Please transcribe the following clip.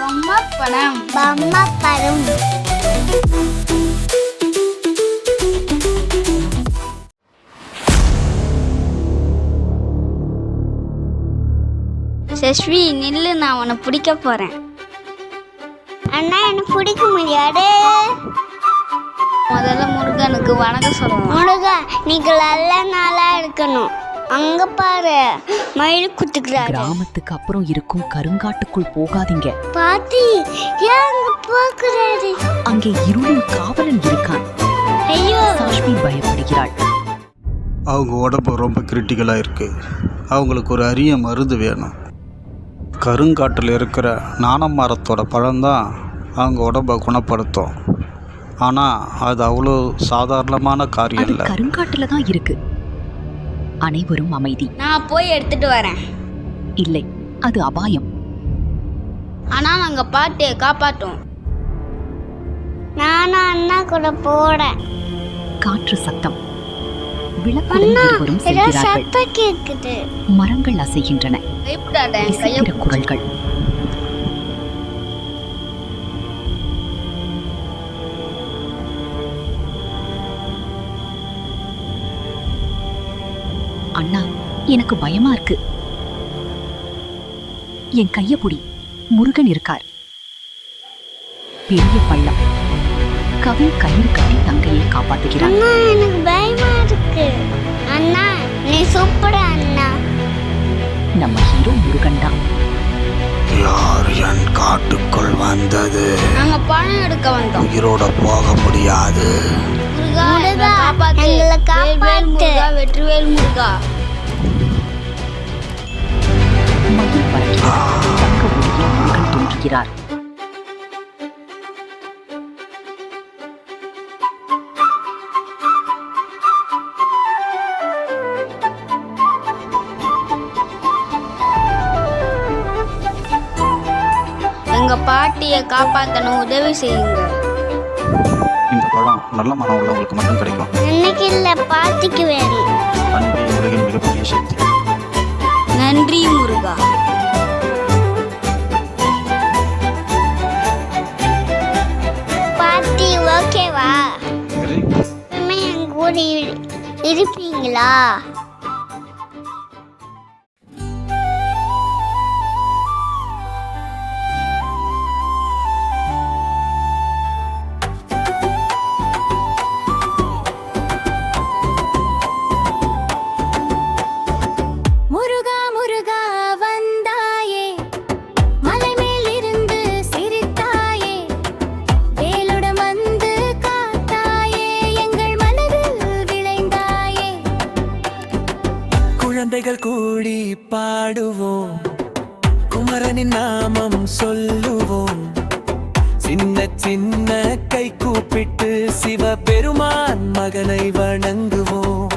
பொம்மப்படம். பொம்மப்படம். சஷ்வி நில்லு, நான் உன்னை பிடிக்க போறேன். அண்ணா எனக்கு பிடிக்க முடியாது. முதல்ல முருகனுக்கு வணக்கம் சொல்லணும். முருகா நீங்க நல்ல நாளா இருக்கணும். அங்க பாரு மயில் குத்துக்கிறாரு. கிராமத்துக்கு அப்புறம் இருக்கும் கருங்காட்டுக்குள் போகாதீங்க. பாட்டி ஏன் அங்க போகிறாரு? அங்கே இருளின் காவலன் இருக்கான். ஐயோ சாஷ்மி பயப்படுகிறாள். அவங்க உடம்பு ரொம்ப கிரிட்டிக்கலாக இருக்குது. அவங்களுக்கு ஒரு அரிய மருந்து வேணும். கருங்காட்டில் இருக்கிற நாணம் மரத்தோட பழம்தான் அவங்க உடம்பை குணப்படுத்தும். ஆனால் அது அவ்வளோ சாதாரணமான காரியம் இல்லை. கருங்காட்டில் தான் இருக்கு. அனைவரும் அமைதி. நான் போய் எடுத்துட்டு வரேன். இல்லை, அது அபாயம். ஆனா நாங்க பாட்டியை காப்பாட்டோம். நானும் அண்ணா கூட போறேன். காற்று சத்தம். விளக்குடன் இருவரும் செல்கிறார்கள். சத்தம் கேக்குது. மரங்கள் அசைகின்றன. பயப்படாத, இசைக்கிற குரல்கள். அண்ணா, எனக்கு பயமா இருக்கு. என் கைய புடி. முருகன் இருக்கார். பெரிய பள்ளம். கவி கயிறு கட்டி தங்கையை காப்பாத்துகிறார். அண்ணா எனக்கு பயமா இருக்கு. அண்ணா நீ சூப்பர் அண்ணா. நம்ம ஹீரோ முருகன் தான். யார் என் காட்டுக்குள் வந்தது? நாங்க பணம் எடுக்க வந்தோம். உயிரோட போக முடியாது. முருகா முருகா, எங்களை காப்பாத்து. எங்களை வேல் வேல் காப்பாத்து. முருகா, வெற்றிவேல் முருகா. மயில் பறக்கிறார். தங்க ஒளியில் முருகன் தோன்றுகிறார். எங்க பாட்டியை காப்பாத்தணும், உதவி செய்யுங்க. இந்த பழம் நல்ல மனம் உள்ளவங்களுக்கு மட்டும் கிடைக்கும். இன்னைக்கு இல்ல பாட்டிக்கு வேணும். அன்பே உலகின் மிகப்பெரிய சக்தி. நன்றி முருகா. பாட்டி ஓகேவா? என் கூட இருப்பீங்களா? முருகா முருகா வந்தாயே, மலை மேல் இருந்து சிரித்தாயே, வேலுடன் வந்து காத்தாயே, எங்கள் மனதில் விளைந்தாயே. குழந்தைகள் கூடி பாடுவோம், குமரனின் நாமம் சொல்லுவோம், சின்ன சின்ன கை கூப்பிட்டு சிவபெருமான் மகனை வணங்குவோம்.